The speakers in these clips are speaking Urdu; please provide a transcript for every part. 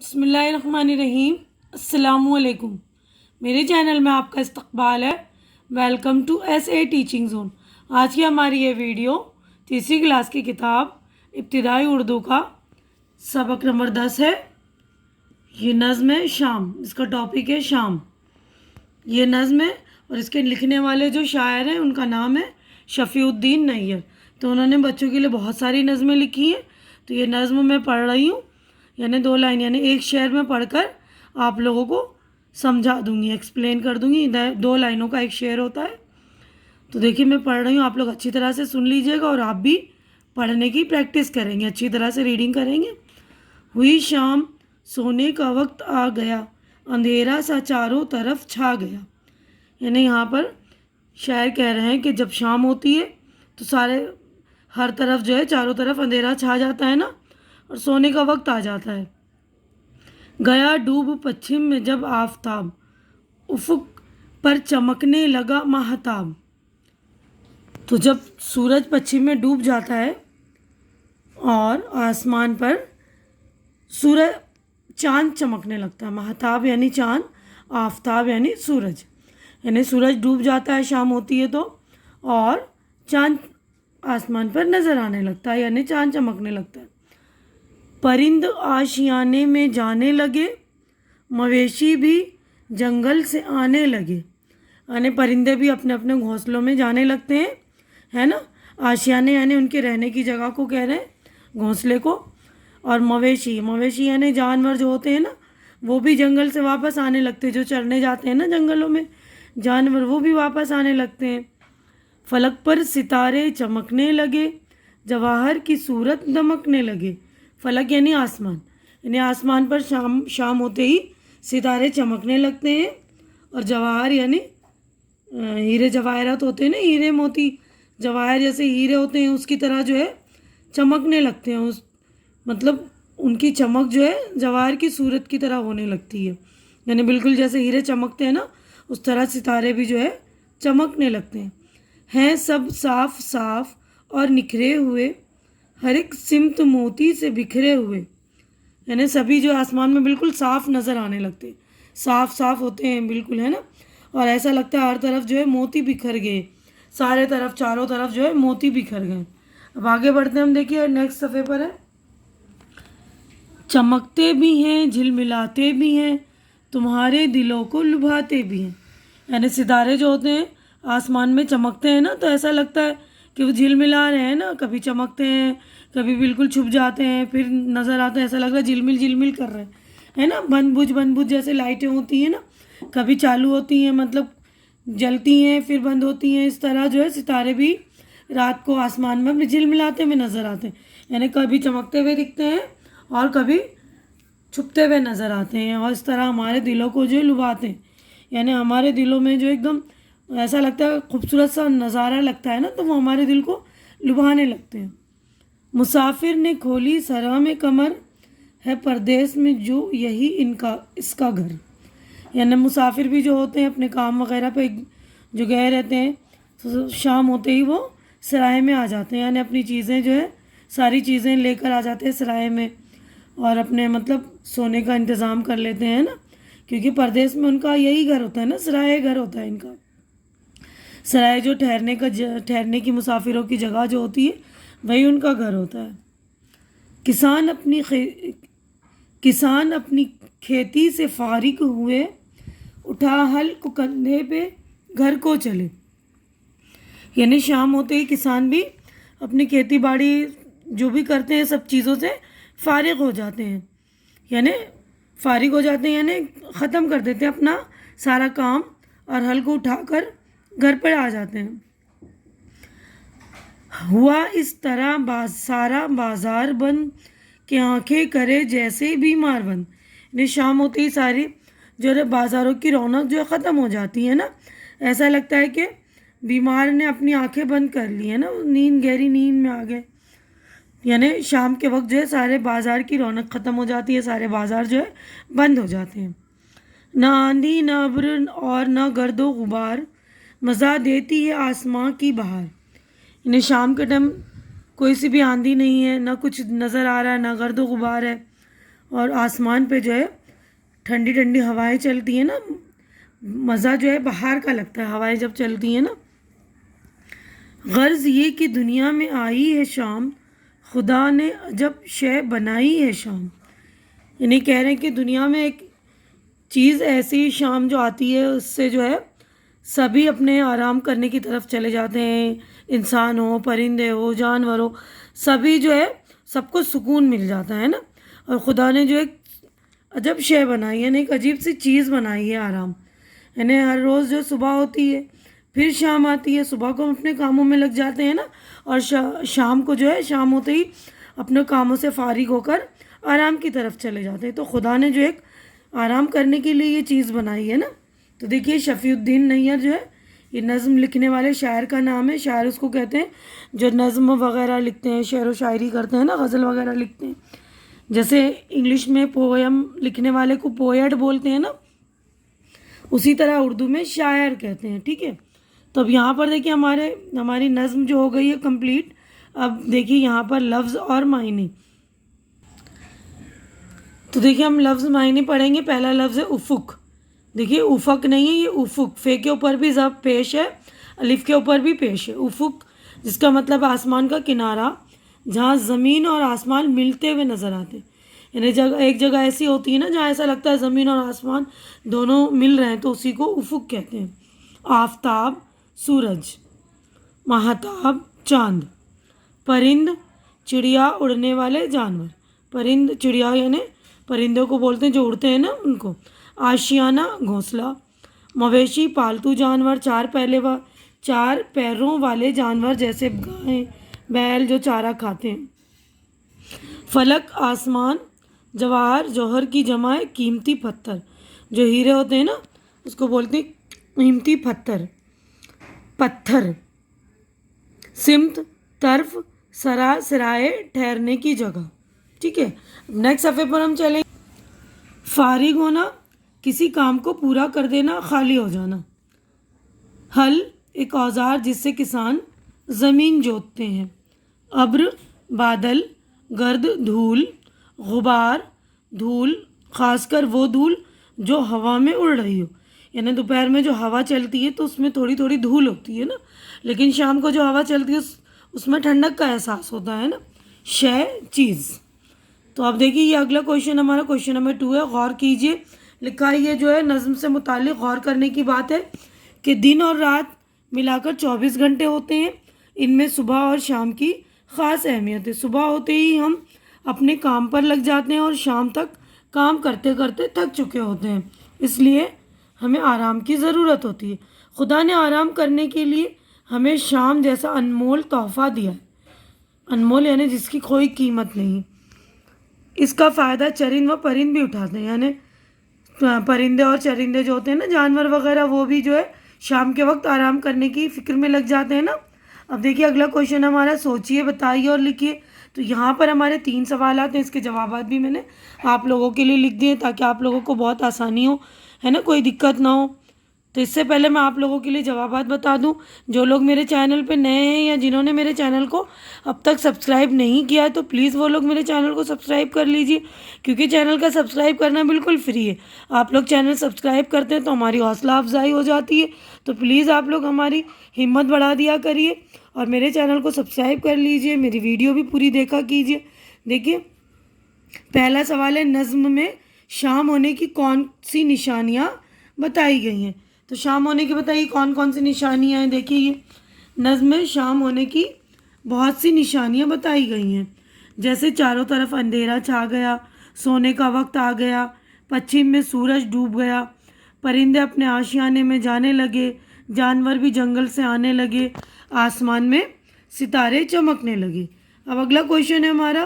بسم اللہ الرحمن الرحیم۔ السلام علیکم۔ میرے چینل میں آپ کا استقبال ہے۔ Welcome to S A teaching zone. آج کی ہماری یہ ویڈیو تیسری کلاس کی کتاب ابتدائی اردو کا سبق نمبر 10 ہے۔ یہ نظم ہے شام، اس کا ٹاپک ہے شام۔ یہ نظم ہے اور اس کے لکھنے والے جو شاعر ہیں ان کا نام ہے شفیع الدین نیّر۔ تو انہوں نے بچوں کے لیے بہت ساری نظمیں لکھی ہیں، تو یہ نظم میں پڑھ رہی ہوں، یعنی 2 لائن، یعنی ایک شعر میں پڑھ کر آپ لوگوں کو سمجھا دوں گی، ایکسپلین کر دوں گی۔ 2 لائنوں کا ایک شعر ہوتا ہے۔ تو دیکھیے میں پڑھ رہی ہوں، آپ لوگ اچھی طرح سے سن لیجئے گا اور آپ بھی پڑھنے کی پریکٹس کریں گے، اچھی طرح سے ریڈنگ کریں گے۔ ہوئی شام، سونے کا وقت آ گیا، اندھیرا سا چاروں طرف چھا گیا۔ یعنی یہاں پر شاعر کہہ رہے ہیں کہ جب شام ہوتی ہے تو ہر طرف جو ہے چاروں طرف اندھیرا چھا جاتا ہے نا، اور سونے کا وقت آ جاتا ہے۔ گیا ڈوب پچھم میں جب آفتاب، افق پر چمکنے لگا ماہتاب۔ تو جب سورج پچھم میں ڈوب جاتا ہے اور آسمان پر چاند چمکنے لگتا ہے۔ ماہتاب یعنی چاند، آفتاب یعنی سورج، یعنی سورج ڈوب جاتا ہے شام ہوتی ہے تو، اور چاند آسمان پر نظر آنے لگتا ہے، یعنی چاند چمکنے لگتا ہے۔ پرند آشیانے میں جانے لگے، مویشی بھی جنگل سے آنے لگے۔ یعنی پرندے بھی اپنے اپنے گھونسلوں میں جانے لگتے ہیں، ہے نا۔ آشیانے یعنی ان کے رہنے کی جگہ کو کہہ رہے ہیں، گھونسلے کو۔ اور مویشی یعنی جانور جو ہوتے ہیں نا، وہ بھی جنگل سے واپس آنے لگتے ہیں، جو چرنے جاتے ہیں نا جنگلوں میں جانور، وہ بھی واپس آنے لگتے ہیں۔ فلک پر ستارے چمکنے لگے، جواہر کی صورت دمکنے لگے۔ فلک یعنی آسمان، یعنی آسمان پر شام ہوتے ہی ستارے چمکنے لگتے ہیں، اور جواہر یعنی ہیرے جواہرات ہوتے ہیں نا، ہیرے موتی جواہر جیسے ہیرے ہوتے ہیں اس کی طرح جو ہے چمکنے لگتے ہیں، مطلب ان کی چمک جو ہے جواہر کی صورت کی طرح ہونے لگتی ہے، یعنی بالکل جیسے ہیرے چمکتے ہیں نا اس طرح ستارے بھی جو ہے چمکنے لگتے ہیں سب صاف صاف اور نکھرے ہوئے، ہر ایک سمت موتی سے بکھرے ہوئے۔ یعنی سبھی جو آسمان میں بالکل صاف نظر آنے لگتے، صاف صاف ہوتے ہیں بالکل، ہے نا، اور ایسا لگتا ہے ہر طرف جو ہے موتی بکھر گئے، سارے طرف چاروں طرف جو ہے موتی بکھر گئے۔ اب آگے بڑھتے ہیں، ہم دیکھیے نیکسٹ صفحے پر ہے، چمکتے بھی ہیں جھلملاتے بھی ہیں، تمہارے دلوں کو لبھاتے بھی ہیں۔ یعنی ستارے جو ہوتے ہیں آسمان میں چمکتے ہیں نا، تو ایسا لگتا ہے کہ وہ جھلملا رہے ہیں نا، کبھی چمکتے ہیں کبھی بالکل چھپ جاتے ہیں، پھر نظر آتے ہیں، ایسا لگ رہا ہے جھلمل جھلمل کر رہے ہیں، ہے نا۔ بند بجھ جیسے لائٹیں ہوتی ہیں نا، کبھی چالو ہوتی ہیں، مطلب جلتی ہیں پھر بند ہوتی ہیں، اس طرح جو ہے ستارے بھی رات کو آسمان میں جھلملاتے ہوئے نظر آتے ہیں، یعنی کبھی چمکتے ہوئے دکھتے ہیں اور کبھی چھپتے ہوئے نظر آتے ہیں، اور اس طرح ہمارے دلوں کو جو لبھاتے ہیں، یعنی ہمارے دلوں میں جو ایک دم ایسا لگتا ہے خوبصورت سا نظارہ لگتا ہے نا، تو وہ ہمارے دل کو لبھانے لگتے ہیں۔ مسافر نے کھولی سرا میں کمر، ہے پردیس میں جو یہی اس کا گھر۔ یعنی مسافر بھی جو ہوتے ہیں اپنے کام وغیرہ پہ جو گئے رہتے ہیں، تو شام ہوتے ہی وہ سرائے میں آ جاتے ہیں، یعنی اپنی چیزیں جو ہے ساری چیزیں لے کر آ جاتے ہیں سرائے میں، اور اپنے مطلب سونے کا انتظام کر لیتے ہیں نا، کیونکہ پردیس میں ان کا یہی گھر ہوتا ہے نا، سرائے گھر ہوتا ہے ان کا۔ سرائے جو ٹھہرنے کی مسافروں کی جگہ جو ہوتی ہے وہی ان کا گھر ہوتا ہے۔ کسان اپنی کھیتی سے فارغ ہوئے، اٹھا ہل کو کندھے پہ گھر کو چلے۔ یعنی شام ہوتے ہی کسان بھی اپنی کھیتی باڑی جو بھی کرتے ہیں سب چیزوں سے فارغ ہو جاتے ہیں، یعنی یعنی ختم کر دیتے ہیں اپنا سارا کام، اور ہل کو اٹھا کر گھر پر آ جاتے ہیں۔ ہوا اس طرح سارا بازار بند، کہ آنکھیں کرے جیسے بیمار بند۔ یعنی شام ہوتی ہی ساری جو ہے بازاروں کی رونق جو ہے ختم ہو جاتی ہے نا، ایسا لگتا ہے کہ بیمار نے اپنی آنکھیں بند کر لی ہے نا، گہری نیند میں آ گئے۔ یعنی شام کے وقت جو ہے سارے بازار کی رونق ختم ہو جاتی ہے، سارے بازار جو ہے بند ہو جاتے ہیں۔ نہ آندھی نہ ابر اور نہ گرد و غبار، مزہ دیتی ہے آسماں کی بہار۔ یعنی شام کے ٹائم کوئی سی بھی آندھی نہیں ہے، نہ کچھ نظر آ رہا ہے، نہ گرد و غبار ہے، اور آسمان پہ جو ہے ٹھنڈی ٹھنڈی ہوائیں چلتی ہیں نا، مزہ جو ہے باہر کا لگتا ہے ہوائیں جب چلتی ہیں نا۔ غرض یہ کہ دنیا میں آئی ہے شام، خدا نے عجب شے بنائی ہے شام۔ یعنی کہہ رہے ہیں کہ دنیا میں ایک چیز ایسی شام جو آتی ہے، اس سے جو ہے سبھی اپنے آرام کرنے کی طرف چلے جاتے ہیں، انسان ہو، پرندے ہو، جانور ہو، سبھی جو ہے سب کو سکون مل جاتا ہے نا۔ اور خدا نے جو ایک عجب شے بنائی ہے، یعنی ایک عجیب سی چیز بنائی ہے آرام، یعنی ہر روز جو صبح ہوتی ہے پھر شام آتی ہے، صبح کو ہم اپنے کاموں میں لگ جاتے ہیں نا، اور شام کو جو ہے شام ہوتے ہی اپنے کاموں سے فارغ ہو کر آرام کی طرف چلے جاتے ہیں۔ تو خدا نے جو ایک آرام کرنے کے لیے یہ چیز بنائی ہے نا۔ تو دیکھیے شفیع الدین نیر جو ہے یہ نظم لکھنے والے شاعر کا نام ہے، شاعر اس کو کہتے ہیں جو نظم وغیرہ لکھتے ہیں، شعر و شاعری کرتے ہیں نا، غزل وغیرہ لکھتے ہیں، جیسے انگلش میں پویم لکھنے والے کو پویٹ بولتے ہیں نا، اسی طرح اردو میں شاعر کہتے ہیں، ٹھیک ہے۔ تو اب یہاں پر دیکھیے ہماری نظم جو ہو گئی ہے کمپلیٹ۔ اب دیکھیے یہاں پر لفظ اور معنی، تو دیکھیے ہم لفظ معنی پڑھیں گے۔ پہلا لفظ ہے افق، دیکھیے افق نہیں ہے، یہ افق، فے کے اوپر بھی ضبط پیش ہے، الف کے اوپر بھی پیش ہے۔ افق جس کا مطلب آسمان کا کنارہ، جہاں زمین اور آسمان ملتے ہوئے نظر آتے ہیں، یعنی ایک جگہ ایسی ہوتی ہے نا جہاں ایسا لگتا ہے زمین اور آسمان دونوں مل رہے ہیں، تو اسی کو افق کہتے ہیں۔ آفتاب سورج، ماہتاب چاند، پرند چڑیا اڑنے والے جانور، پرند چڑیا یعنی پرندوں کو بولتے ہیں جو اڑتے ہیں نا ان کو، آشیانہ گھونسلہ، مویشی پالتو جانور، چار پیروں والے جانور جیسے گائے بیل جو چارہ کھاتے ہیں، فلک آسمان، جواہر جوہر کی جمع ہے قیمتی پتھر، جو ہیرے ہوتے ہیں نا اس کو بولتے ہیں قیمتی پتھر، سمت طرف سرائے ٹھہرنے کی جگہ، ٹھیک ہے۔ نیکسٹ صفحے پر ہم چلیں، فارغ ہونا کسی کام کو پورا کر دینا، خالی ہو جانا۔ ہل ایک اوزار جس سے کسان زمین جوتتے ہیں۔ ابر بادل، گرد دھول، غبار دھول، خاص کر وہ دھول جو ہوا میں اڑ رہی ہو، یعنی دوپہر میں جو ہوا چلتی ہے تو اس میں تھوڑی تھوڑی دھول ہوتی ہے نا، لیکن شام کو جو ہوا چلتی ہے اس میں ٹھنڈک کا احساس ہوتا ہے نا۔ شے چیز، تو اب دیکھیے یہ اگلا کویشچن ہمارا کویشچن نمبر 2 ہے، غور کیجئے۔ لکھا ہے یہ جو ہے نظم سے متعلق غور کرنے کی بات ہے کہ دن اور رات ملا کر 24 گھنٹے ہوتے ہیں، ان میں صبح اور شام کی خاص اہمیت ہے۔ صبح ہوتے ہی ہم اپنے کام پر لگ جاتے ہیں اور شام تک کام کرتے کرتے تھک چکے ہوتے ہیں، اس لیے ہمیں آرام کی ضرورت ہوتی ہے۔ خدا نے آرام کرنے کے لیے ہمیں شام جیسا انمول تحفہ دیا ہے، انمول یعنی جس کی کوئی قیمت نہیں۔ اس کا فائدہ چرند و پرند بھی اٹھاتے ہیں، یعنی پرندے اور چرندے جو ہوتے ہیں نا جانور وغیرہ، وہ بھی جو ہے شام کے وقت آرام کرنے کی فکر میں لگ جاتے ہیں نا۔ اب دیکھیے اگلا کویشچن ہمارا، سوچئے بتائیے اور لکھیے۔ تو یہاں پر ہمارے 3 سوالات ہیں، اس کے جوابات بھی میں نے آپ لوگوں کے لیے لکھ دیے تاکہ آپ لوگوں کو بہت آسانی ہو، ہے نا، کوئی دقت نہ ہو۔ تو اس سے پہلے میں آپ لوگوں کے لیے جوابات بتا دوں، جو لوگ میرے چینل پہ نئے ہیں یا جنہوں نے میرے چینل کو اب تک سبسکرائب نہیں کیا ہے تو پلیز وہ لوگ میرے چینل کو سبسکرائب کر لیجئے، کیونکہ چینل کا سبسکرائب کرنا بالکل فری ہے۔ آپ لوگ چینل سبسکرائب کرتے ہیں تو ہماری حوصلہ افزائی ہو جاتی ہے، تو پلیز آپ لوگ ہماری ہمت بڑھا دیا کریے اور میرے چینل کو سبسکرائب کر لیجئے، میری ویڈیو بھی پوری دیکھا کیجئے۔ دیکھیے پہلا سوال ہے، نظم میں شام ہونے کی کون سی نشانیاں بتائی گئی ہیں؟ تو شام ہونے کی بتائیے کون کون سی نشانیاں ہیں۔ دیکھیے یہ نظم میں شام ہونے کی بہت سی نشانیاں بتائی گئی ہیں، جیسے چاروں طرف اندھیرا چھا گیا، سونے کا وقت آ گیا، پچھم میں سورج ڈوب گیا، پرندے اپنے آشیانے میں جانے لگے، جانور بھی جنگل سے آنے لگے، آسمان میں ستارے چمکنے لگے۔ اب اگلا کویشچن ہے ہمارا،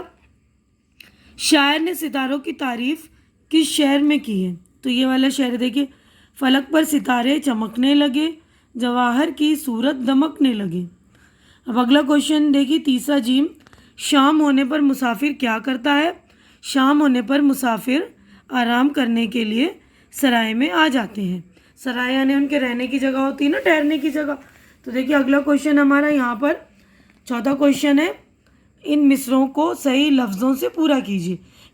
شاعر نے ستاروں کی تعریف کس شعر میں کی ہے؟ تو یہ والا شعر دیکھیے، فلک پر ستارے چمکنے لگے، جواہر کی صورت دمکنے لگے۔ اب اگلا کویشچن دیکھیے تیسرا جیم، شام ہونے پر مسافر کیا کرتا ہے؟ شام ہونے پر مسافر آرام کرنے کے لیے سرائے میں آ جاتے ہیں، سرائے یعنی ان کے رہنے کی جگہ ہوتی ہے نا، ٹھہرنے کی جگہ۔ تو دیکھیے اگلا کویشچن ہمارا یہاں پر چوتھا کویشچن ہے، ان مصروں کو صحیح لفظوں سے پورا کیجیے،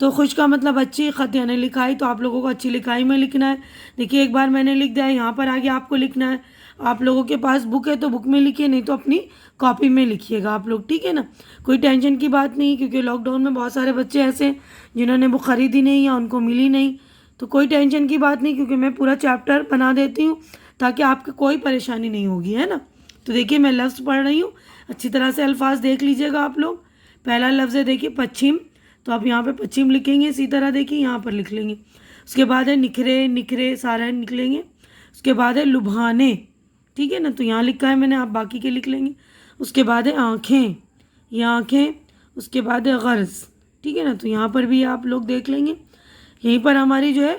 تو خوش کا مطلب اچھی، خط یعنی لکھائی، تو آپ لوگوں کو اچھی لکھائی میں لکھنا ہے. دیکھیے ایک بار میں نے لکھ دیا ہے، یہاں پر آگے آپ کو لکھنا ہے. آپ لوگوں کے پاس بک ہے تو بک میں لکھیے، نہیں تو اپنی کاپی میں لکھیے گا آپ لوگ، ٹھیک ہے نا. کوئی ٹینشن کی بات نہیں، کیونکہ لاک ڈاؤن میں بہت سارے بچے ایسے ہیں جنہوں نے بک خریدی نہیں یا ان کو ملی نہیں. تو کوئی ٹینشن کی بات نہیں، کیونکہ میں پورا چیپٹر بنا دیتی ہوں تاکہ آپ کو کوئی پریشانی نہیں ہوگی، ہے نا. تو دیکھیے میں لفظ پڑھ رہی ہوں، اچھی طرح سے الفاظ دیکھ لیجیے گا آپ لوگ. پہلا لفظ ہے دیکھیے پچھم، تو آپ یہاں پہ پچھم لکھیں گے، اسی طرح دیکھیے یہاں پر لکھ لیں گے. اس کے بعد ہے نکھرے، نکھرے سارا نکلیں گے. اس کے بعد ہے لبھانے، ٹھیک ہے نا، تو یہاں لکھا ہے میں نے، آپ باقی کے لکھ لیں گے. اس کے بعد ہے آنکھیں، یہ آنکھیں. اس کے بعد ہے غرض، ٹھیک ہے نا، تو یہاں پر بھی آپ لوگ دیکھ لیں گے. یہیں پر ہماری جو ہے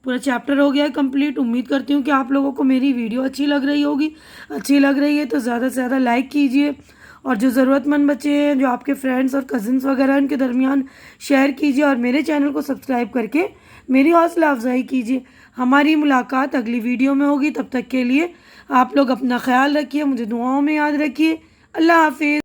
پورا چیپٹر ہو گیا ہے کمپلیٹ. امید کرتی ہوں کہ آپ لوگوں کو میری ویڈیو اچھی لگ رہی ہوگی. اچھی لگ رہی ہے تو زیادہ سے زیادہ لائک کیجیے، اور جو ضرورت مند بچے ہیں، جو آپ کے فرینڈس اور کزنس وغیرہ ان کے درمیان شیئر کیجیے، اور میرے چینل کو سبسکرائب کر کے میری حوصلہ افزائی کیجیے. ہماری ملاقات اگلی ویڈیو میں ہوگی، تب تک کے لیے آپ لوگ اپنا خیال رکھیے، مجھے دعاؤں میں یاد رکھیے. اللہ حافظ.